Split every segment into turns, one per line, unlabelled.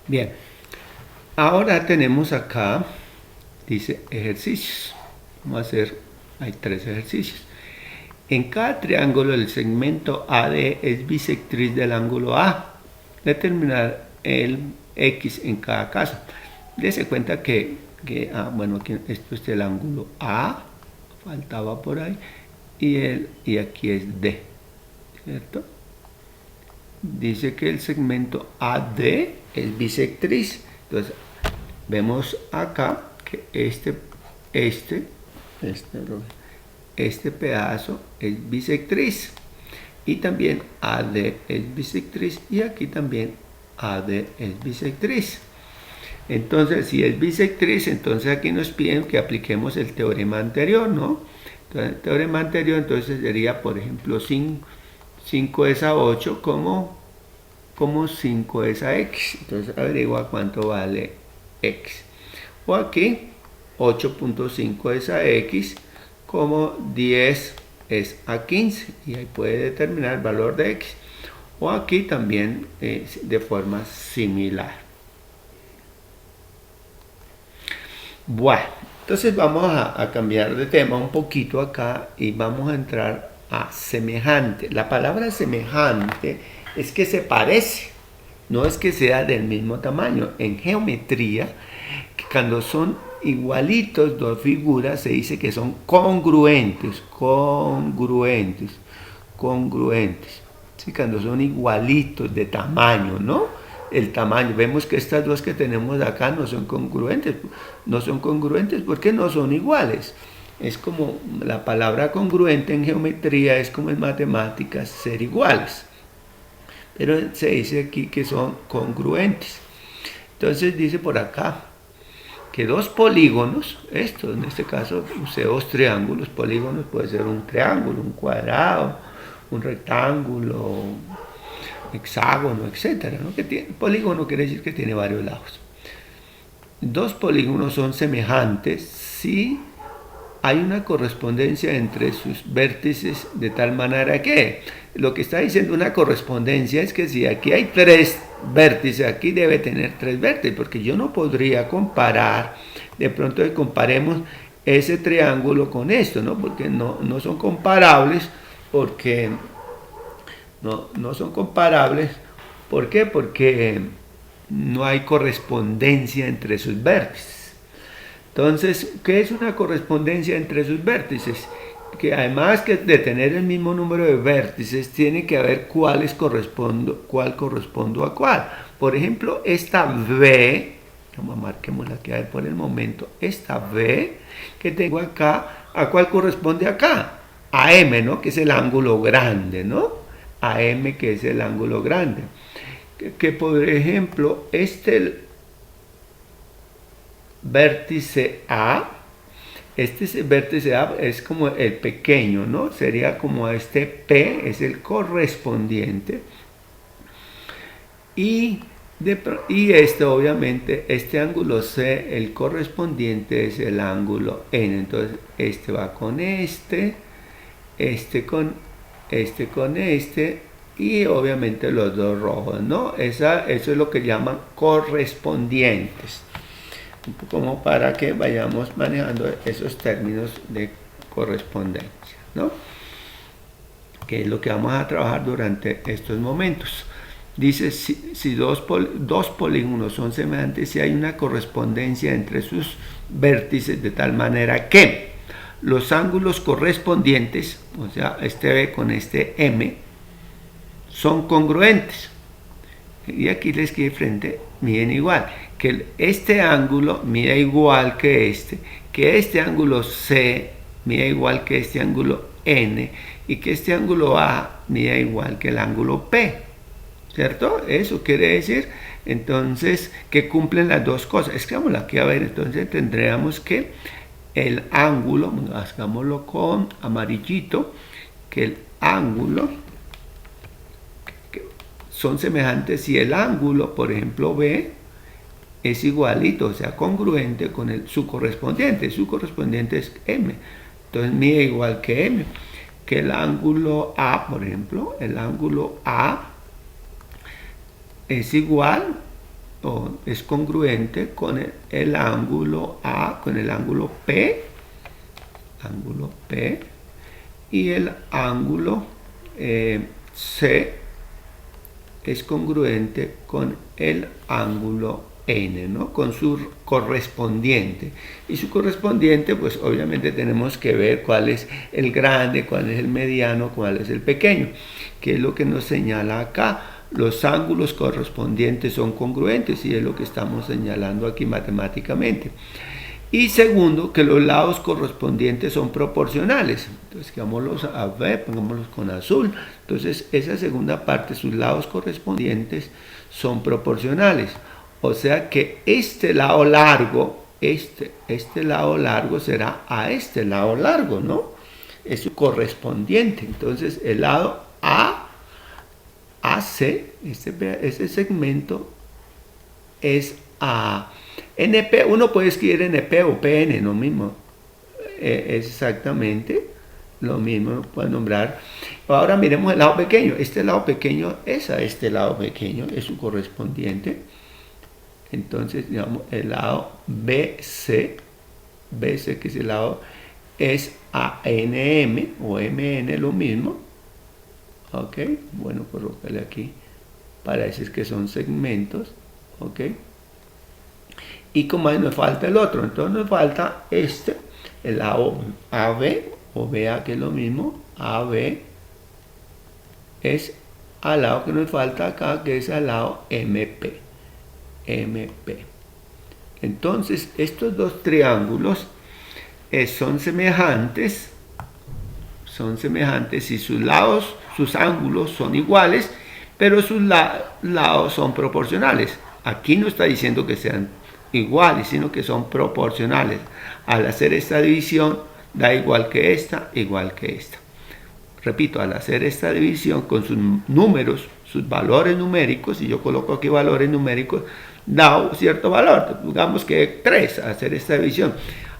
Bien, ahora tenemos acá, dice ejercicios. Vamos a hacer, hay 3 ejercicios. En cada triángulo el segmento AD es bisectriz del ángulo A. Determinar el X en cada caso. Dese cuenta bueno, aquí esto es el ángulo A, faltaba por ahí, y aquí es D, ¿cierto? Dice que el segmento AD es bisectriz. Entonces, vemos acá que este pedazo es bisectriz. Y también AD es bisectriz y aquí también AD es bisectriz. Entonces, si es bisectriz, entonces aquí nos piden que apliquemos el teorema anterior, ¿no? Entonces, el teorema anterior entonces sería, por ejemplo, 5 es a 8 como 5 es a x. Entonces averigua cuánto vale x. O aquí 8.5 es a x como 10 es a 15. Y ahí puede determinar el valor de x. O aquí también de forma similar. Bueno, entonces vamos a cambiar de tema un poquito acá y vamos a entrar a semejante. La palabra semejante es que se parece, no es que sea del mismo tamaño. En geometría, cuando son igualitos dos figuras, se dice que son congruentes. ¿Sí? Cuando son igualitos de tamaño, ¿no? El tamaño, vemos que estas dos que tenemos acá no son congruentes porque no son iguales. Es como la palabra congruente en geometría, es como en matemáticas ser iguales, pero se dice aquí que son congruentes. Entonces dice por acá que dos polígonos, esto en este caso usé dos triángulos. Polígonos puede ser un triángulo, un cuadrado, un rectángulo, hexágono, etcétera, ¿no? Polígono quiere decir que tiene varios lados. Dos polígonos son semejantes si hay una correspondencia entre sus vértices de tal manera que lo que está diciendo una correspondencia es que si aquí hay 3 vértices, aquí debe tener 3 vértices, porque yo no podría comparar, de pronto comparemos ese triángulo con esto, ¿no? Porque no son comparables, porque no son comparables. ¿Por qué? Porque no hay correspondencia entre sus vértices. Entonces, ¿qué es una correspondencia entre sus vértices? Que además de tener el mismo número de vértices, tiene que haber cuál corresponde a cuál. Por ejemplo, esta V, marquémosla aquí a ver por el momento, esta V que tengo acá, ¿a cuál corresponde acá? A M, ¿no? Que es el ángulo grande, ¿no? A M, que es el ángulo grande. Que por ejemplo, este vértice A, este vértice A es como el pequeño, ¿no? Sería como este P, es el correspondiente. Y obviamente, este ángulo C, el correspondiente es el ángulo N. Entonces, este va con este con este, y obviamente los dos rojos, ¿no? Eso es lo que llaman correspondientes. Como para que vayamos manejando esos términos de correspondencia, ¿no? Que es lo que vamos a trabajar durante estos momentos. Dice, si dos polígonos son semejantes, si hay una correspondencia entre sus vértices de tal manera que los ángulos correspondientes, o sea, este B con este M, son congruentes. Y aquí les escribe frente, miden igual. Que este ángulo mida igual que este ángulo C mida igual que este ángulo N, y que este ángulo A mida igual que el ángulo P. ¿Cierto? Eso quiere decir, entonces, que cumplen las dos cosas. Escribámoslo aquí a ver, entonces tendríamos que el ángulo, hagámoslo con amarillito, que el ángulo son semejantes si el ángulo, por ejemplo, B, es igualito, o sea, congruente con su correspondiente. Su correspondiente es M. Entonces mide igual que M. Que el ángulo A, por ejemplo, el ángulo A es igual, es congruente con el ángulo A, con el ángulo P, y el ángulo C es congruente con el ángulo N, ¿no? Con su correspondiente. Y su correspondiente, pues obviamente tenemos que ver cuál es el grande, cuál es el mediano, cuál es el pequeño, que es lo que nos señala acá. Los ángulos correspondientes son congruentes y es lo que estamos señalando aquí matemáticamente. Y segundo, que los lados correspondientes son proporcionales. Entonces, llamémoslos a B, pongámoslos con azul. Entonces, esa segunda parte, sus lados correspondientes son proporcionales. O sea que este lado largo, este lado largo será a este lado largo, ¿no? Es su correspondiente. Entonces, el lado AC, este segmento es a NP. Uno puede escribir NP o PN, lo mismo. Es exactamente lo mismo, puede nombrar. Ahora miremos el lado pequeño. Este lado pequeño es a este lado pequeño, es su correspondiente. Entonces, digamos, el lado BC, que es el lado, es a NM o MN, lo mismo. Ok, bueno, colocarle aquí para decir que son segmentos. Ok, y como ahí nos falta el otro, entonces nos falta el lado AB o BA, que es lo mismo. AB es al lado que nos falta acá, que es al lado MP. Entonces estos dos triángulos son semejantes y sus ángulos son iguales, pero sus lados son proporcionales. Aquí no está diciendo que sean iguales, sino que son proporcionales. Al hacer esta división, da igual que esta. Repito, al hacer esta división con sus números, sus valores numéricos, si yo coloco aquí valores numéricos, da un cierto valor, digamos que 3, hacer esta división.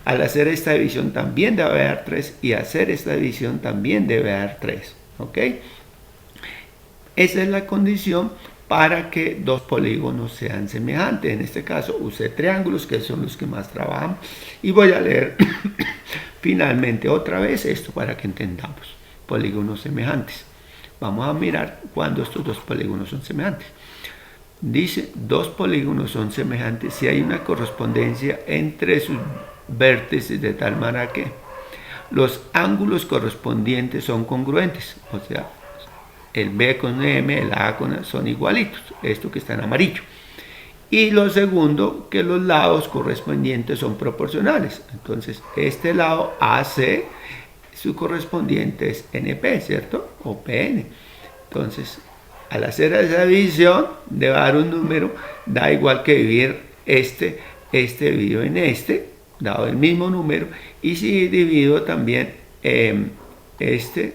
Al hacer esta división también debe haber 3 y hacer esta división también debe haber 3. ¿Ok? Esa es la condición para que dos polígonos sean semejantes. En este caso usé triángulos, que son los que más trabajan, y voy a leer finalmente otra vez esto para que entendamos. Polígonos semejantes. Vamos a mirar cuándo estos dos polígonos son semejantes. Dice, dos polígonos son semejantes si hay una correspondencia entre sus vértices de tal manera que los ángulos correspondientes son congruentes. O sea, el B con M, el A con A son igualitos. Esto que está en amarillo. Y lo segundo, que los lados correspondientes son proporcionales. Entonces, este lado AC, su correspondiente es NP, ¿cierto? O PN. Entonces, al hacer esa división, debe dar un número, da igual que dividir este dividido en dado el mismo número, y si divido también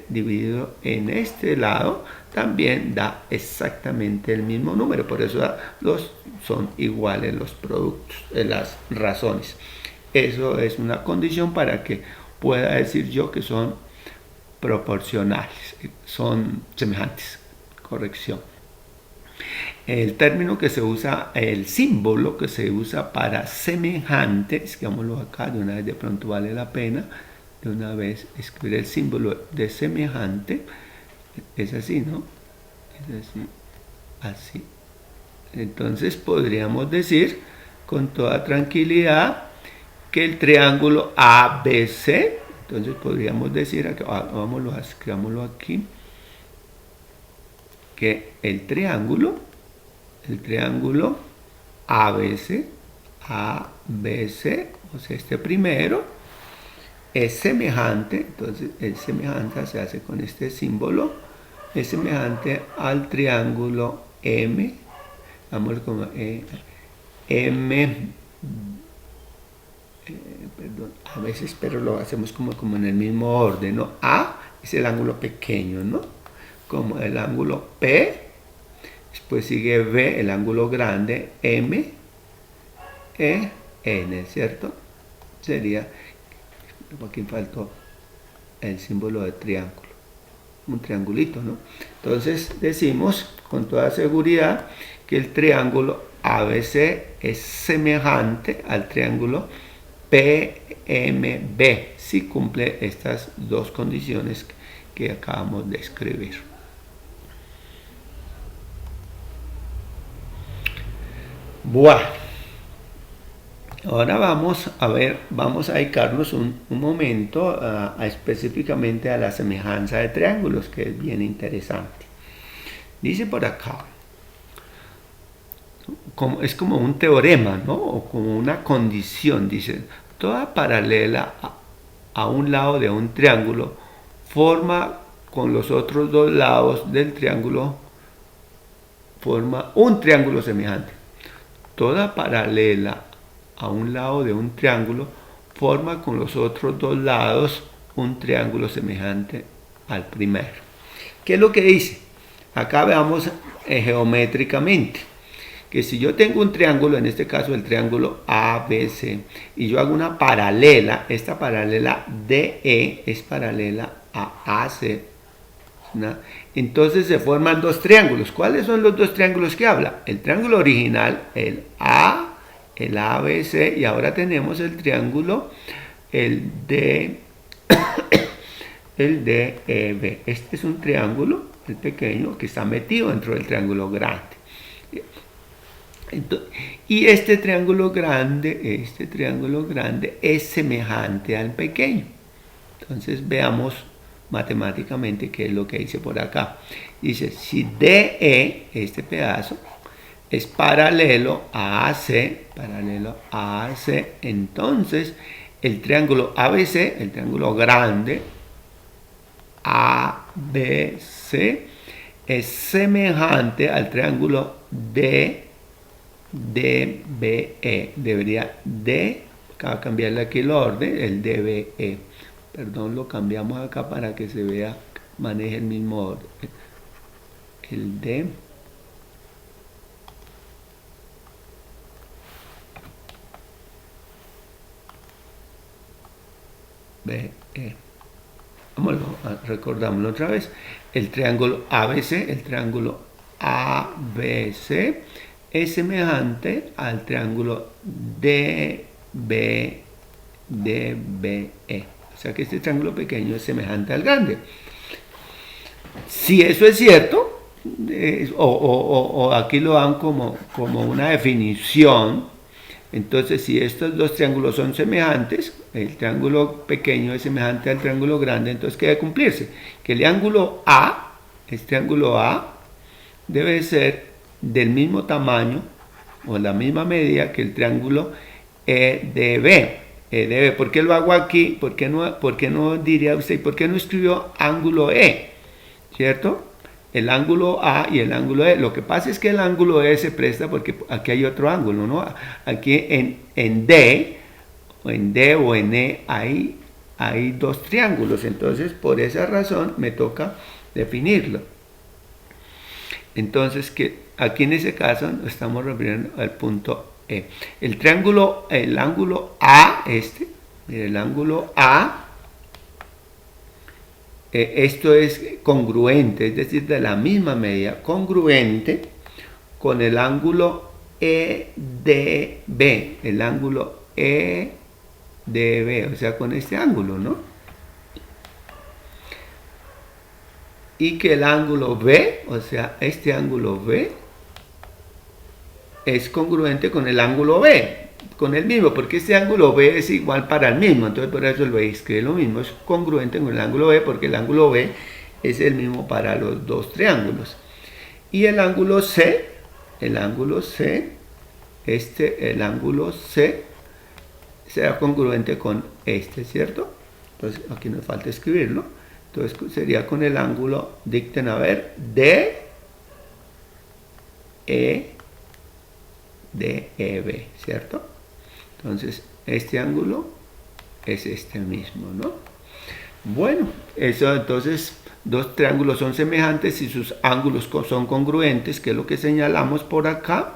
dividido en este lado, también da exactamente el mismo número. Por eso son iguales los productos, las razones. Eso es una condición para que pueda decir yo que son proporcionales, son semejantes. Corrección. El término que se usa, el símbolo que se usa para semejante, escribámoslo acá, de una vez de pronto vale la pena, de una vez escribir el símbolo de semejante, es así, ¿no? Es así. Entonces podríamos decir con toda tranquilidad que el triángulo ABC, entonces podríamos decir, escribámoslo aquí, que el triángulo ABC, o sea, este primero, es semejante, entonces es semejante, se hace con este símbolo, es semejante al triángulo M, vamos como perdón, a veces, pero lo hacemos como en el mismo orden, ¿no? A es el ángulo pequeño, ¿no? Como el ángulo P, después sigue B, el ángulo grande, M, E, N, ¿cierto? Sería, aquí faltó el símbolo de triángulo, un triangulito, ¿no? Entonces decimos con toda seguridad que el triángulo ABC es semejante al triángulo PMB si cumple estas dos condiciones que acabamos de escribir. Bueno, ahora vamos a dedicarnos un momento específicamente a la semejanza de triángulos, que es bien interesante. Dice por acá, es como un teorema, ¿no? O como una condición. Dice, toda paralela a un lado de un triángulo forma con los otros dos lados del triángulo, forma un triángulo semejante. Toda paralela a un lado de un triángulo forma con los otros dos lados un triángulo semejante al primero. ¿Qué es lo que dice? Acá veamos geométricamente que si yo tengo un triángulo, en este caso el triángulo ABC, y yo hago una paralela, esta paralela DE es paralela a AC, ¿no? Entonces se forman dos triángulos. ¿Cuáles son los dos triángulos que habla? El triángulo original, el ABC, y ahora tenemos el triángulo, el DEB. Este es un triángulo, el pequeño, que está metido dentro del triángulo grande. Entonces, y este triángulo grande es semejante al pequeño. Entonces veamos matemáticamente qué es lo que dice por acá. Dice, si DE, este pedazo, es paralelo a AC, entonces el triángulo ABC, el triángulo grande, ABC, es semejante al triángulo DBE. Debería acaba de cambiarle aquí el orden, el DBE. Perdón, lo cambiamos acá para que se vea, maneje el mismo orden. El DBE. Recordámoslo otra vez. El triángulo ABC, es semejante al triángulo DBE. O sea que este triángulo pequeño es semejante al grande. Si eso es cierto, o aquí lo dan como una definición, entonces si estos dos triángulos son semejantes, el triángulo pequeño es semejante al triángulo grande, entonces ¿qué debe cumplirse? Que el ángulo A, este ángulo A, debe ser del mismo tamaño o la misma medida que el triángulo EDB. ¿Por qué lo hago aquí? ¿Por qué no diría usted? ¿Por qué no escribió ángulo E? ¿Cierto? El ángulo A y el ángulo E. Lo que pasa es que el ángulo E se presta porque aquí hay otro ángulo, ¿no? Aquí en D o en E hay dos triángulos. Entonces, por esa razón me toca definirlo. Entonces, que aquí en ese caso nos estamos refiriendo al punto E. El ángulo A, el ángulo A, esto es congruente, es decir, de la misma medida, congruente con el ángulo EDB, el ángulo EDB, o sea, con este ángulo, ¿no? Y que el ángulo B, o sea, este ángulo B, es congruente con el ángulo B, con el mismo, porque este ángulo B es igual para el mismo, entonces por eso lo escribe lo mismo, es congruente con el ángulo B, porque el ángulo B es el mismo para los dos triángulos. Y el ángulo C será congruente con este, ¿cierto? Entonces aquí nos falta escribirlo. Entonces sería con el ángulo, dicten a ver, DEB, ¿cierto? Entonces este ángulo es este mismo, ¿no? Bueno, eso entonces, dos triángulos son semejantes y sus ángulos son congruentes, que es lo que señalamos por acá.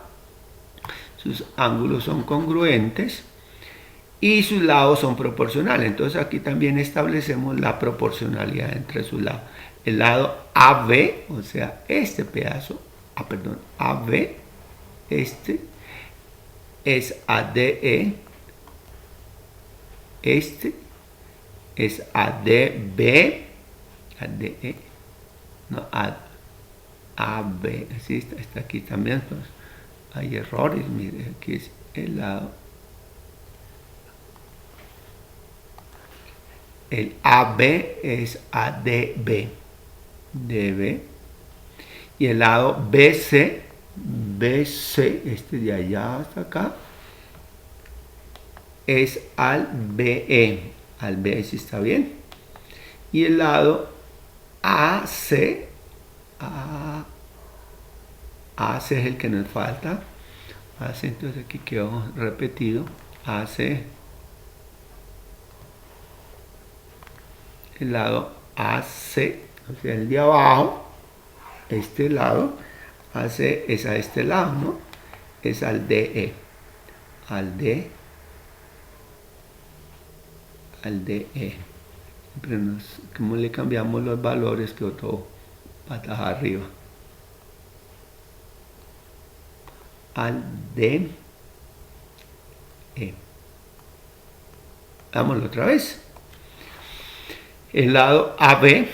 Sus ángulos son congruentes y sus lados son proporcionales. Entonces aquí también establecemos la proporcionalidad entre sus lados. El lado AB, o sea, este pedazo, AB, es ADE, este es ADB, ADE, no, AB, así está aquí también, pues hay errores, mire, aquí es el lado, el AB es ADB, DB, y el lado BC, este de allá hasta acá, es al BE, al BE si está bien, y el lado AC, AC es el que nos falta, AC, entonces aquí quedó repetido, AC, el lado AC, o sea el de abajo, este lado, AC es a este lado, ¿no? Es al DE, al DE, al DE. Siempre como le cambiamos los valores, quedó todo patas arriba. Al DE. Dámoslo otra vez. El lado AB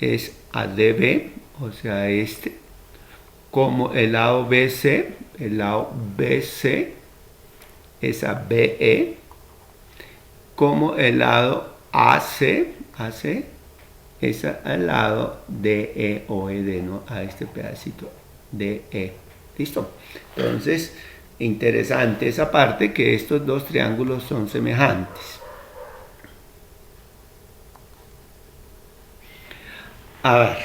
es ADB, o sea este, como el lado BC es ABE, como el lado AC es al lado de EOED, ¿no? A este pedacito de E. ¿Listo? Entonces, interesante esa parte, que estos dos triángulos son semejantes. A ver,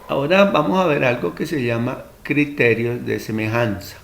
ahora vamos a ver algo que se llama criterios de semejanza.